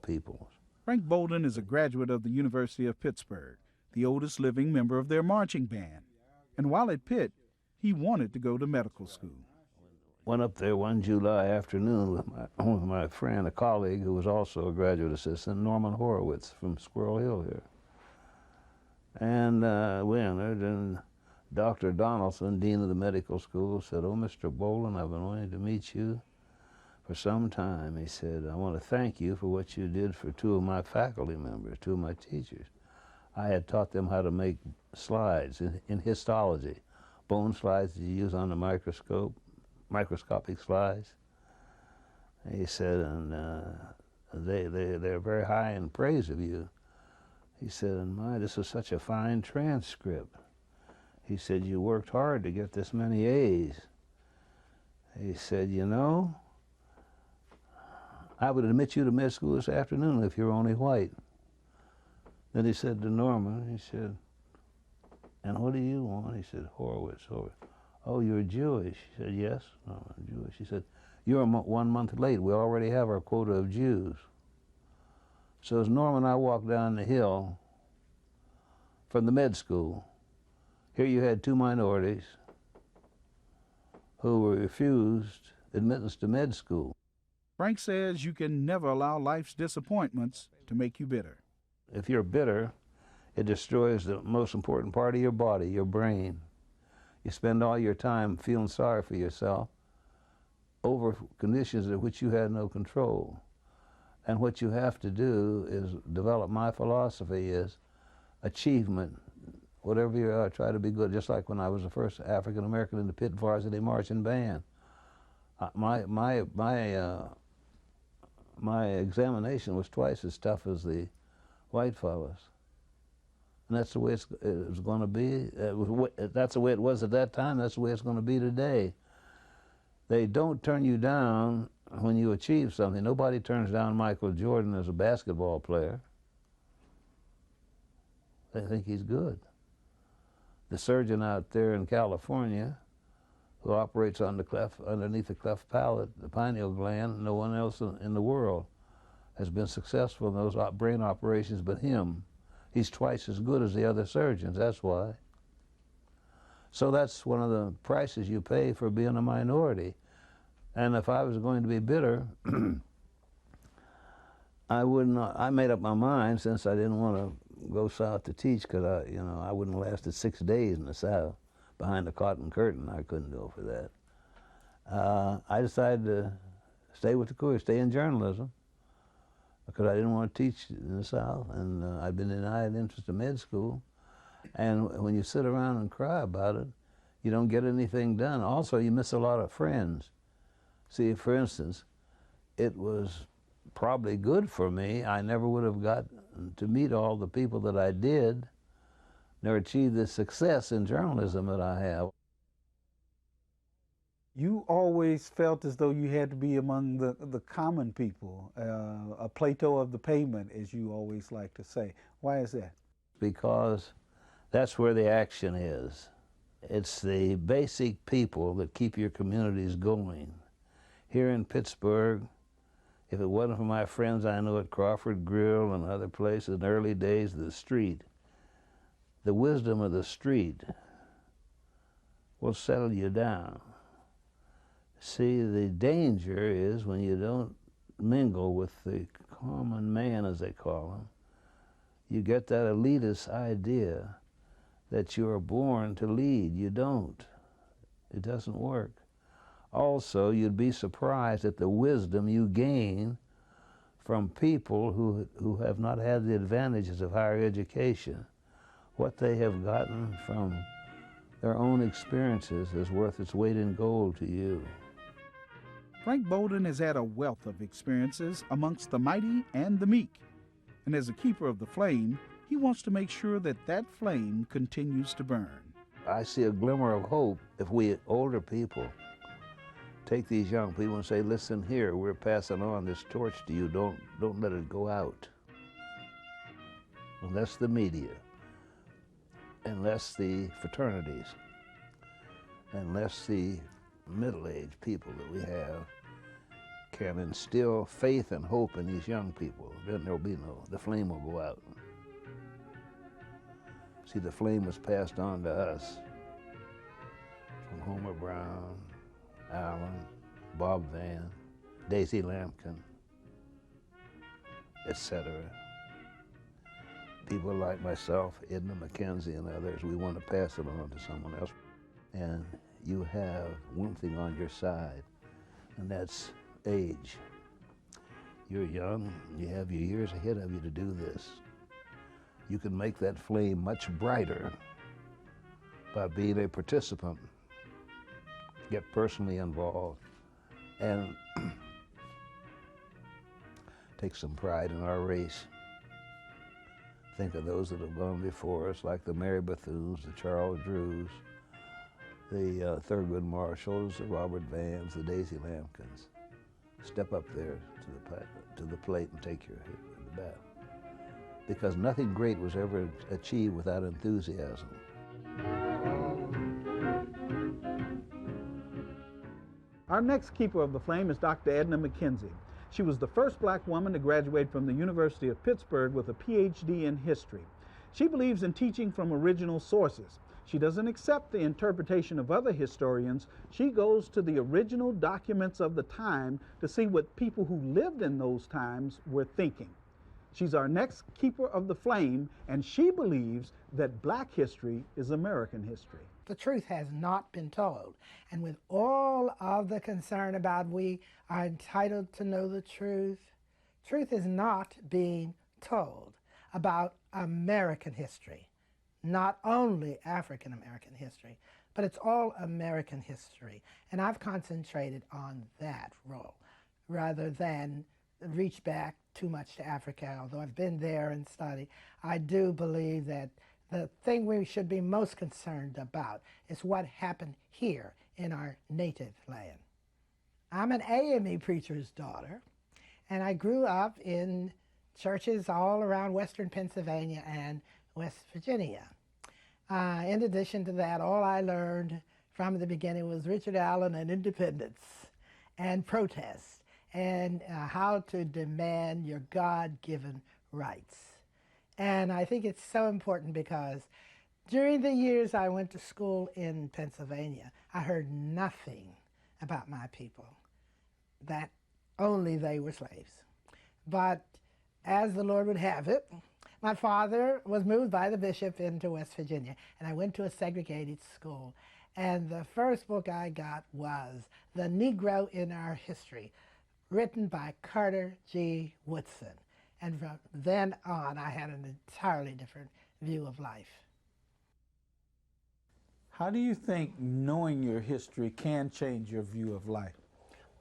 people. Frank Bolden is a graduate of the University of Pittsburgh, the oldest living member of their marching band. And while at Pitt, he wanted to go to medical school. Went up there one July afternoon with my friend, a colleague who was also a graduate assistant, Norman Horowitz from Squirrel Hill here. And we entered, and Dr. Donaldson, dean of the medical school, said, "Oh, Mr. Bolden, I've been wanting to meet you for some time." He said, "I want to thank you for what you did for two of my faculty members, two of my teachers. I had taught them how to make slides in histology, bone slides that you use on the microscope, microscopic slides." He said, and they're very high in praise of you. He said, "And my, this was such a fine transcript." He said, "You worked hard to get this many A's." He said, "You know, I would admit you to med school this afternoon if you're only white." Then he said to Norman, he said, "And what do you want?" He said, Horowitz. "Oh, you're Jewish?" He said, "Yes." "No, I'm Jewish." He said, "You're 1 month late. We already have our quota of Jews." So as Norman and I walked down the hill from the med school, here you had two minorities who were refused admittance to med school. Frank says you can never allow life's disappointments to make you bitter. If you're bitter, it destroys the most important part of your body, your brain. You spend all your time feeling sorry for yourself over conditions of which you had no control. And what you have to do is develop, my philosophy is achievement. Whatever you are, try to be good. Just like when I was the first African American in the Pitt Varsity Marching Band. My examination was twice as tough as the white fellas. And that's the way it's going to be. That's the way it was at that time. That's the way it's going to be today. They don't turn you down when you achieve something. Nobody turns down Michael Jordan as a basketball player. They think he's good. The surgeon out there in California who operates on the underneath the cleft palate, the pineal gland, no one else in the world has been successful in those brain operations but him. He's twice as good as the other surgeons, that's why. So that's one of the prices you pay for being a minority. And if I was going to be bitter, I made up my mind, since I didn't want to go south to teach, because I wouldn't have lasted 6 days in the South behind the cotton curtain. I couldn't go for that. I decided to stay with the course, stay in journalism, because I didn't want to teach in the South, and I'd been denied entrance to med school. And when you sit around and cry about it, you don't get anything done. Also, you miss a lot of friends. See, for instance, it was probably good for me. I never would have got to meet all the people that I did, nor achieve the success in journalism that I have. You always felt as though you had to be among the common people, a Plato of the pavement, as you always like to say. Why is that? Because that's where the action is. It's the basic people that keep your communities going. Here in Pittsburgh, if it wasn't for my friends I knew at Crawford Grill and other places in the early days of the street, the wisdom of the street will settle you down. See, the danger is when you don't mingle with the common man, as they call him. You get that elitist idea that you are born to lead. You don't. It doesn't work. Also, you'd be surprised at the wisdom you gain from people who have not had the advantages of higher education. What they have gotten from their own experiences is worth its weight in gold to you. Frank Bolden has had a wealth of experiences amongst the mighty and the meek. And as a keeper of the flame, he wants to make sure that that flame continues to burn. I see a glimmer of hope if we older people take these young people and say, "Listen here, we're passing on this torch to you. Don't let it go out." Unless the media, unless the fraternities, unless the middle-aged people that we have can instill faith and hope in these young people, then the flame will go out. See, the flame was passed on to us from Homer Brown, Allen, Bob Van, Daisy Lampkin, etc. People like myself, Edna McKenzie and others, we want to pass it on to someone else. And you have one thing on your side, and that's age. You're young, you have your years ahead of you to do this. You can make that flame much brighter by being a participant. Get personally involved and take some pride in our race. Think of those that have gone before us, like the Mary Bethunes, the Charles Drews, the Thurgood Marshalls, the Robert Vans, the Daisy Lampkins. Step up there to the plate and take your hit in the bat. Because nothing great was ever achieved without enthusiasm. Our next keeper of the flame is Dr. Edna McKenzie. She was the first black woman to graduate from the University of Pittsburgh with a PhD in history. She believes in teaching from original sources. She doesn't accept the interpretation of other historians. She goes to the original documents of the time to see what people who lived in those times were thinking. She's our next keeper of the flame, and she believes that black history is American history. The truth has not been told. And with all of the concern about we are entitled to know the truth, truth is not being told about American history. Not only African American history, but it's all American history. And I've concentrated on that role rather than reach back too much to Africa. Although I've been there and studied, I do believe that the thing we should be most concerned about is what happened here in our native land. I'm an AME preacher's daughter, and I grew up in churches all around Western Pennsylvania and West Virginia. In addition to that, all I learned from the beginning was Richard Allen and independence and protest and how to demand your God-given rights. And I think it's so important because during the years I went to school in Pennsylvania, I heard nothing about my people, that only they were slaves. But as the Lord would have it, my father was moved by the bishop into West Virginia, and I went to a segregated school. And the first book I got was The Negro in Our History, written by Carter G. Woodson. And from then on, I had an entirely different view of life. How do you think knowing your history can change your view of life?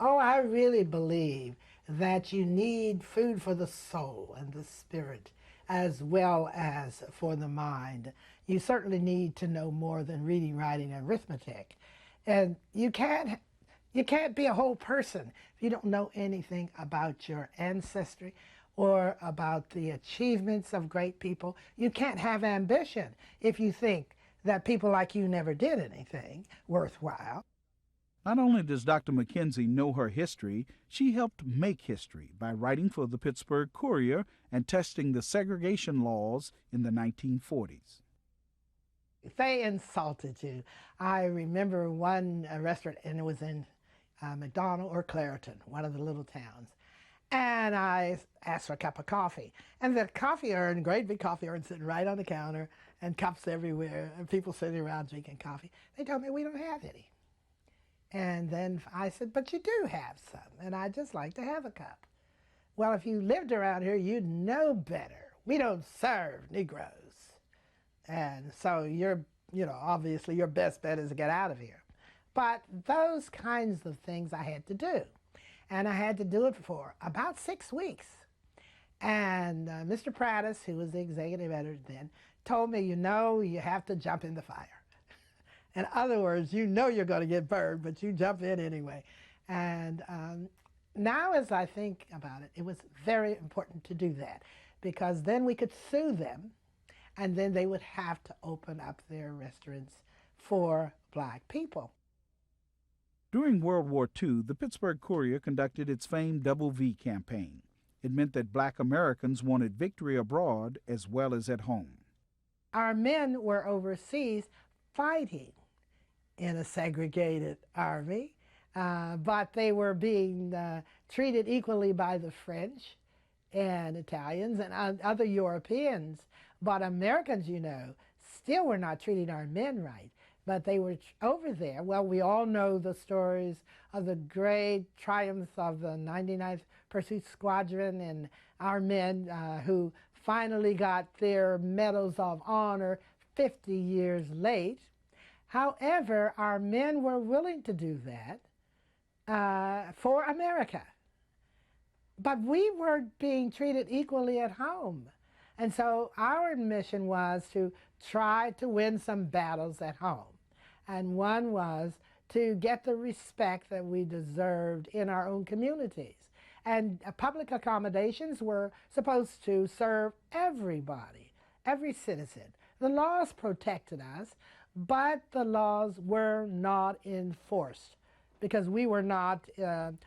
Oh, I really believe that you need food for the soul and the spirit as well as for the mind. You certainly need to know more than reading, writing, and arithmetic. And you can't be a whole person if you don't know anything about your ancestry or about the achievements of great people. You can't have ambition if you think that people like you never did anything worthwhile. Not only does Dr. McKenzie know her history, she helped make history by writing for the Pittsburgh Courier and testing the segregation laws in the 1940s. They insulted you. I remember one restaurant, and it was in McDonald or Clairton, one of the little towns. And I asked for a cup of coffee. And the coffee urn, great big coffee urn sitting right on the counter, and cups everywhere, and people sitting around drinking coffee. They told me we don't have any. And then I said, but you do have some, and I'd just like to have a cup. Well, if you lived around here, you'd know better. We don't serve Negroes. And so obviously your best bet is to get out of here. But those kinds of things I had to do. And I had to do it for about 6 weeks. And Mr. Prattis, who was the executive editor then, told me, you have to jump in the fire. In other words, you're going to get burned, but you jump in anyway. And now as I think about it, it was very important to do that because then we could sue them and then they would have to open up their restaurants for black people. During World War II, the Pittsburgh Courier conducted its famed Double V campaign. It meant that black Americans wanted victory abroad as well as at home. Our men were overseas fighting in a segregated army, but they were being treated equally by the French and Italians and other Europeans. But Americans, you know, still were not treating our men right. But they were over there. Well, we all know the stories of the great triumphs of the 99th Pursuit Squadron and our men who finally got their medals of honor 50 years late. However, our men were willing to do that for America. But we were being treated equally at home. And so our mission was to try to win some battles at home. And one was to get the respect that we deserved in our own communities. And public accommodations were supposed to serve everybody, every citizen. The laws protected us, but the laws were not enforced because we were not,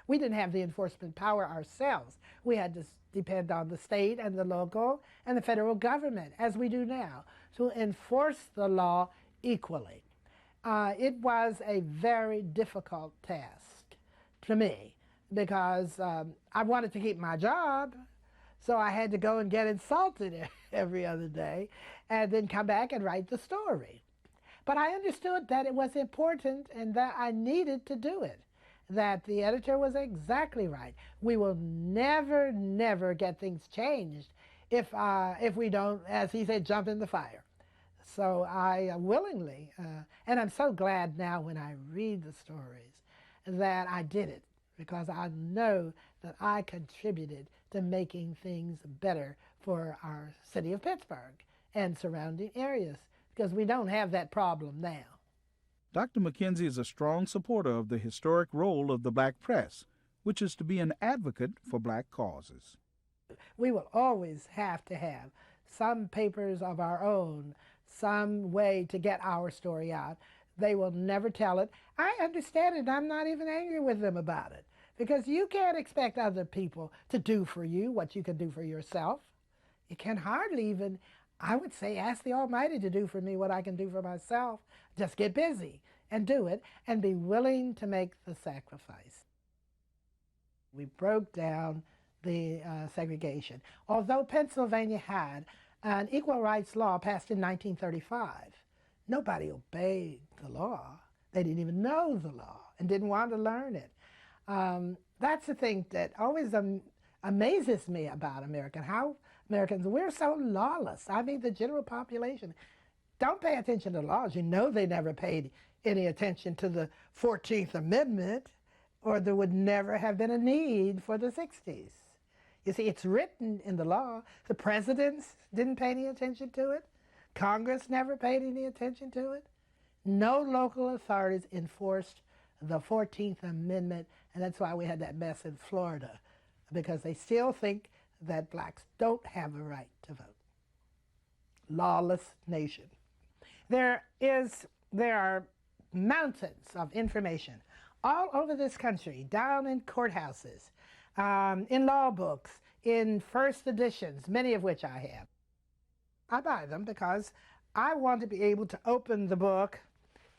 we didn't have the enforcement power ourselves. We had to depend on the state and the local and the federal government, as we do now, to enforce the law equally. It was a very difficult task to me because I wanted to keep my job, so I had to go and get insulted every other day and then come back and write the story. But I understood that it was important and that I needed to do it, that the editor was exactly right. We will never, never get things changed if we don't, as he said, jump in the fire. So I willingly, and I'm so glad now when I read the stories that I did it, because I know that I contributed to making things better for our city of Pittsburgh and surrounding areas, because we don't have that problem now. Dr. McKenzie is a strong supporter of the historic role of the black press, which is to be an advocate for black causes. We will always have to have some papers of our own, some way to get our story out. They will never tell it. I understand it. I'm not even angry with them about it, because you can't expect other people to do for you what you can do for yourself. You can hardly even, I would say, ask the Almighty to do for me what I can do for myself. Just get busy and do it and be willing to make the sacrifice. We broke down the segregation. Although Pennsylvania had an equal rights law passed in 1935, nobody obeyed the law. They didn't even know the law and didn't want to learn it. That's the thing that always amazes me about America, how Americans, we're so lawless. I mean, the general population don't pay attention to laws. You know they never paid any attention to the 14th Amendment, or there would never have been a need for the 60s. You see, it's written in the law. The presidents didn't pay any attention to it. Congress never paid any attention to it. No local authorities enforced the 14th Amendment, and that's why we had that mess in Florida, because they still think that blacks don't have a right to vote. Lawless nation. There are mountains of information all over this country, down in courthouses, in law books, in first editions, many of which I have. I buy them because I want to be able to open the book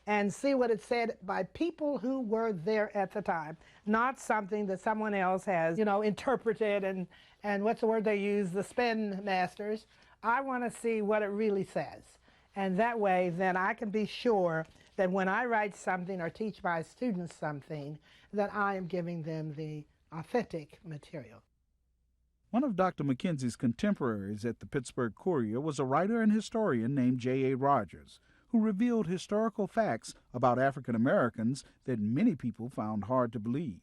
and see what it said by people who were there at the time, not something that someone else has, interpreted and what's the word they use, the spin masters. I want to see what it really says. And that way, then I can be sure that when I write something or teach my students something, that I am giving them the authentic material. One of Dr. McKenzie's contemporaries at the Pittsburgh Courier was a writer and historian named J.A. Rogers, who revealed historical facts about African Americans that many people found hard to believe.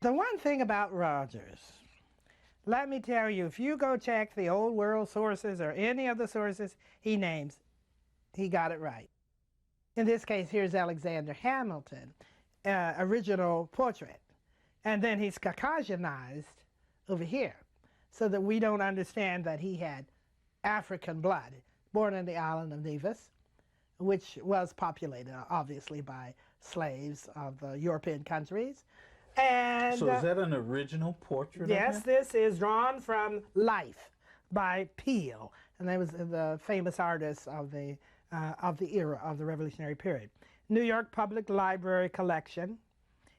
The one thing about Rogers, let me tell you, if you go check the old world sources or any of the sources he names, he got it right. In this case, here's Alexander Hamilton, original portrait. And then he's Caucasianized over here so that we don't understand that he had African blood, born on the island of Nevis, which was populated, obviously, by slaves of the European countries. And So is that an original portrait yes, of him? this is drawn from Life by Peale, and that was the famous artist of the era of the Revolutionary period. New York Public Library collection.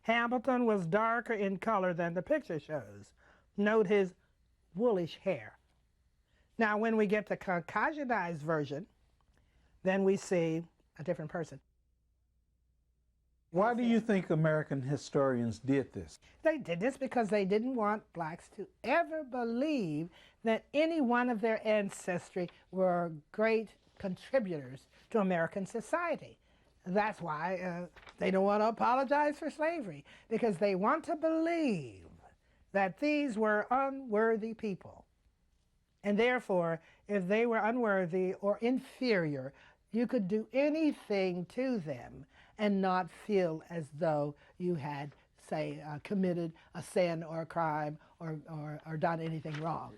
Hamilton was darker in color than the picture shows. Note his woolish hair. Now, when we get the Caucasianized version, then we see a different person. Why do you think American historians did this? They did this because they didn't want blacks to ever believe that any one of their ancestry were great contributors to American society. That's why they don't want to apologize for slavery, because they want to believe that these were unworthy people. And therefore, if they were unworthy or inferior, you could do anything to them and not feel as though you had, say, committed a sin or a crime or done anything wrong.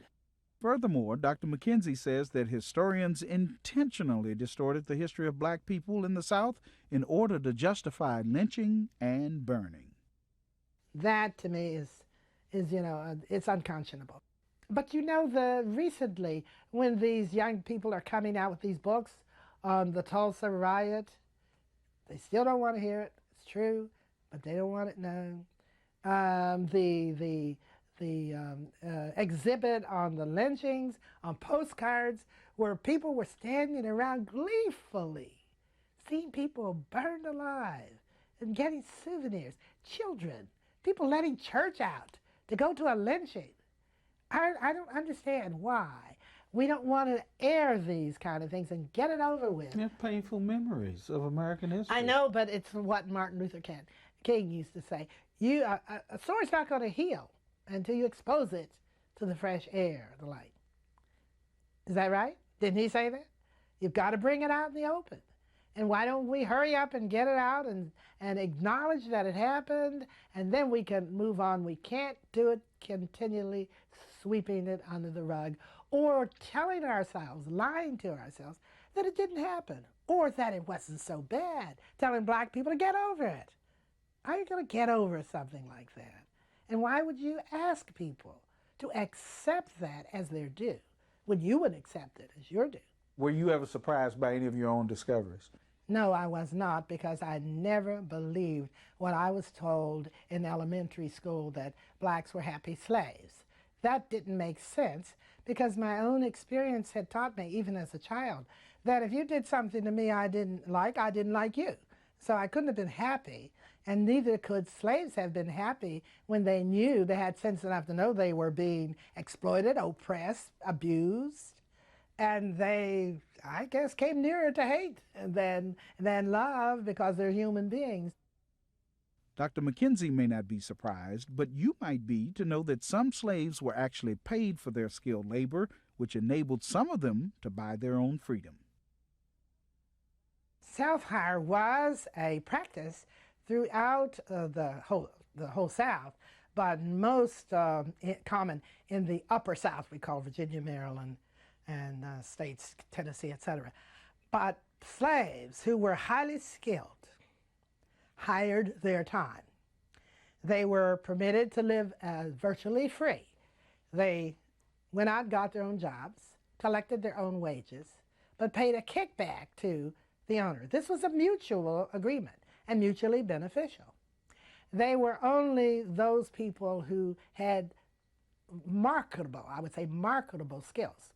Furthermore, Dr. McKenzie says that historians intentionally distorted the history of black people in the South in order to justify lynching and burning. That, to me, is it's unconscionable. But recently, when these young people are coming out with these books on the Tulsa riot, they still don't want to hear it. It's true, but they don't want it known. The exhibit on the lynchings, on postcards, where people were standing around gleefully, seeing people burned alive and getting souvenirs. Children, people letting church out to go to a lynching. I don't understand why we don't want to air these kind of things and get it over with. They're painful memories of American history. I know, but it's what Martin Luther King used to say. A store's not going to heal until you expose it to the fresh air, the light. Is that right? Didn't he say that? You've got to bring it out in the open. And why don't we hurry up and get it out and acknowledge that it happened, and then we can move on. We can't do it continually sweeping it under the rug or telling ourselves, lying to ourselves, that it didn't happen or that it wasn't so bad, telling black people to get over it. How are you going to get over something like that? And why would you ask people to accept that as their due when you would accept it as your due? Were you ever surprised by any of your own discoveries? No, I was not, because I never believed what I was told in elementary school, that blacks were happy slaves. That didn't make sense, because my own experience had taught me, even as a child, that if you did something to me I didn't like you. So I couldn't have been happy, and neither could slaves have been happy when they knew, they had sense enough to know they were being exploited, oppressed, abused. And they, I guess, came nearer to hate than love, because they're human beings. Dr. McKenzie may not be surprised, but you might be to know that some slaves were actually paid for their skilled labor, which enabled some of them to buy their own freedom. Self-hire was a practice throughout the whole South, but most common in the upper South, we call Virginia, Maryland, and states, Tennessee, etc. But slaves who were highly skilled hired their time. They were permitted to live virtually free. They went out, got their own jobs, collected their own wages, but paid a kickback to the owner. This was a mutual agreement and mutually beneficial. They were only those people who had marketable skills.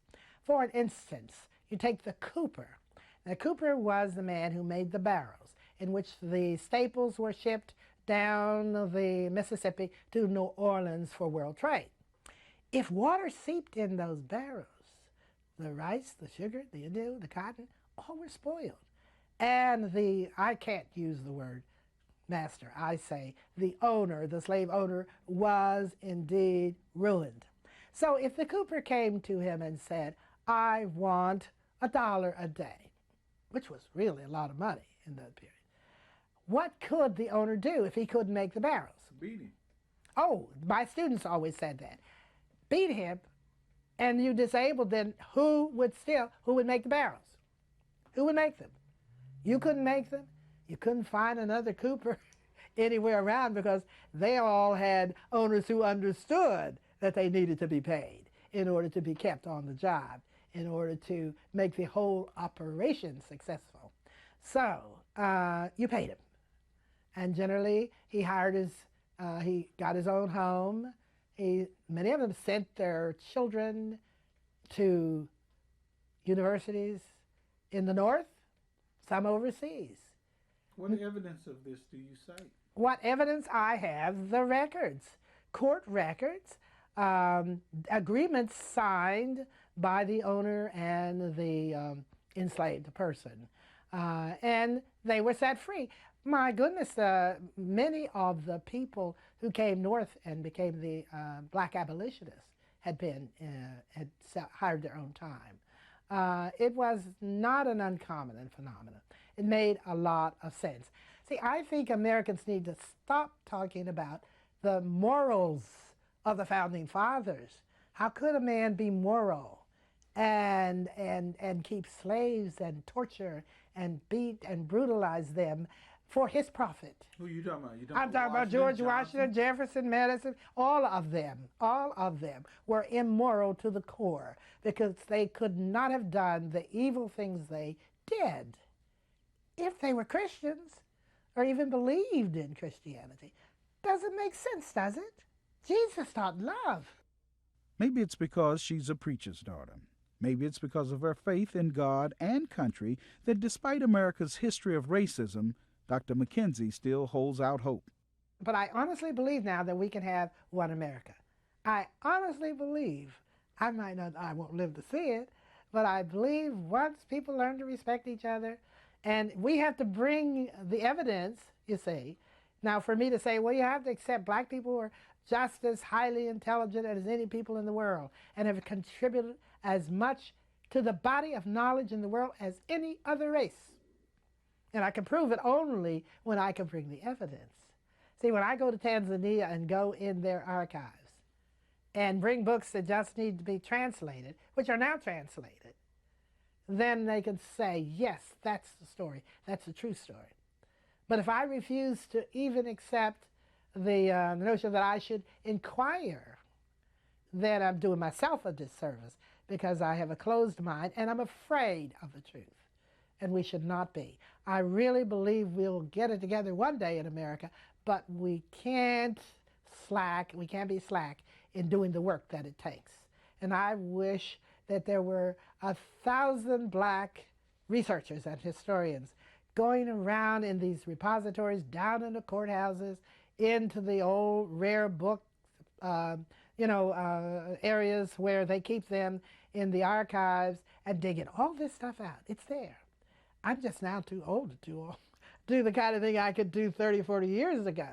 For instance, you take the cooper. The cooper was the man who made the barrels in which the staples were shipped down the Mississippi to New Orleans for world trade. If water seeped in those barrels, the rice, the sugar, the indigo, the cotton, all were spoiled. And I can't use the word master, I say the owner, the slave owner, was indeed ruined. So if the cooper came to him and said, I want $1 a day, which was really a lot of money in that period, what could the owner do if he couldn't make the barrels? Beat him. Oh, my students always said that. Beat him, and you disabled, then who would make the barrels? Who would make them? You couldn't make them. You couldn't find another Cooper anywhere around because they all had owners who understood that they needed to be paid in order to be kept on the job, in order to make the whole operation successful. So you paid him. And generally, he got his own home. Many of them sent their children to universities in the North, some overseas. What evidence of this do you cite? What evidence I have? The records, court records, agreements signed by the owner and the enslaved person. And they were set free. My goodness, many of the people who came north and became the black abolitionists had hired their own time. It was not an uncommon phenomenon. It made a lot of sense. See, I think Americans need to stop talking about the morals of the Founding Fathers. How could a man be moral and keep slaves and torture and beat and brutalize them for his profit? Who are you talking about? I'm talking about George Washington, Jefferson, Madison. All of them were immoral to the core because they could not have done the evil things they did if they were Christians or even believed in Christianity. Doesn't make sense, does it? Jesus taught love. Maybe it's because she's a preacher's daughter. Maybe it's because of her faith in God and country that despite America's history of racism, Dr. McKenzie still holds out hope. But I honestly believe now that we can have one America. I honestly believe, I won't live to see it, but I believe once people learn to respect each other, and we have to bring the evidence, you see. Now, for me to say, well, you have to accept black people are just as highly intelligent as any people in the world and have contributed as much to the body of knowledge in the world as any other race. And I can prove it only when I can bring the evidence. See, when I go to Tanzania and go in their archives and bring books that just need to be translated, which are now translated, then they can say, yes, that's the story. That's the true story. But if I refuse to even accept the notion that I should inquire, then I'm doing myself a disservice because I have a closed mind and I'm afraid of the truth. And we should not be. I really believe we'll get it together one day in America, but we can't be slack in doing the work that it takes. And I wish that there were 1,000 black researchers and historians going around in these repositories, down in the courthouses, into the old rare book, areas where they keep them in the archives and digging all this stuff out. It's there. I'm just now too old to do the kind of thing I could do 30, 40 years ago.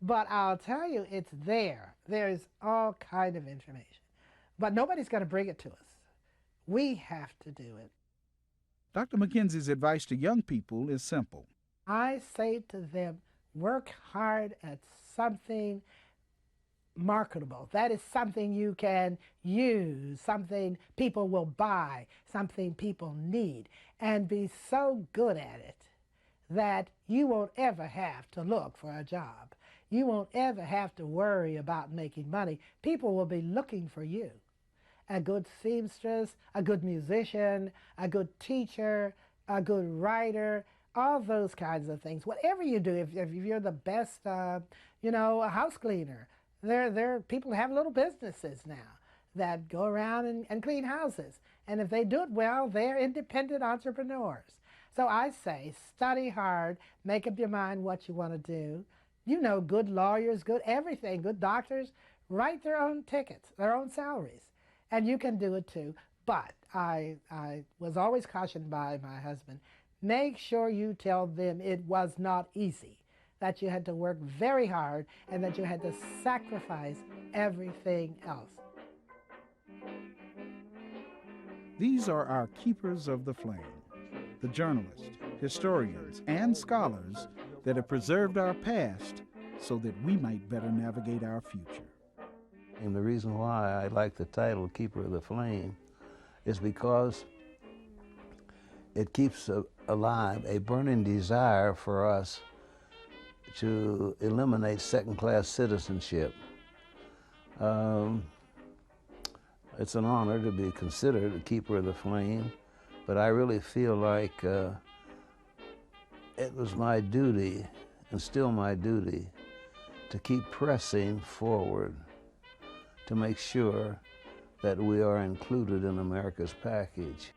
But I'll tell you, it's there. There's all kind of information. But nobody's going to bring it to us. We have to do it. Dr. McKenzie's advice to young people is simple. I say to them, work hard at something marketable. That is something you can use, something people will buy, something people need, and be so good at it that you won't ever have to look for a job. You won't ever have to worry about making money. People will be looking for you. A good seamstress, a good musician, a good teacher, a good writer, all those kinds of things. Whatever you do, if you're the best, a house cleaner, there people have little businesses now that go around and clean houses. And if they do it well, they're independent entrepreneurs. So I say, study hard, make up your mind what you want to do. You know, good lawyers, good everything, good doctors, write their own tickets, their own salaries. And you can do it too. But I was always cautioned by my husband, make sure you tell them it was not easy, that you had to work very hard and that you had to sacrifice everything else. These are our keepers of the flame, the journalists, historians, and scholars that have preserved our past so that we might better navigate our future. And the reason why I like the title Keeper of the Flame is because it keeps alive a burning desire for us to eliminate second-class citizenship. It's an honor to be considered a keeper of the flame, but I really feel like it was my duty, and still my duty, to keep pressing forward to make sure that we are included in America's package.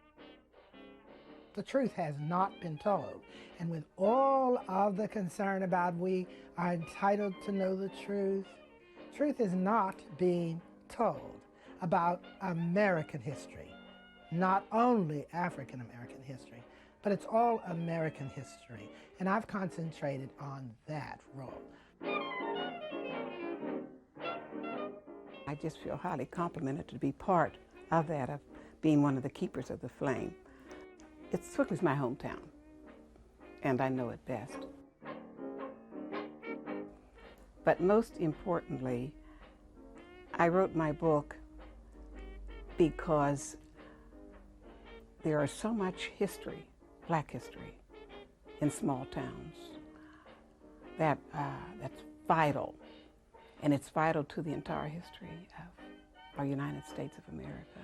The truth has not been told, and with all of the concern about we are entitled to know the truth, truth is not being told about American history, not only African American history, but it's all American history, and I've concentrated on that role. I just feel highly complimented to be part of that, of being one of the keepers of the flame. Sewickley's my hometown, and I know it best. But most importantly, I wrote my book because there is so much history, Black history, in small towns that's vital, and it's vital to the entire history of our United States of America.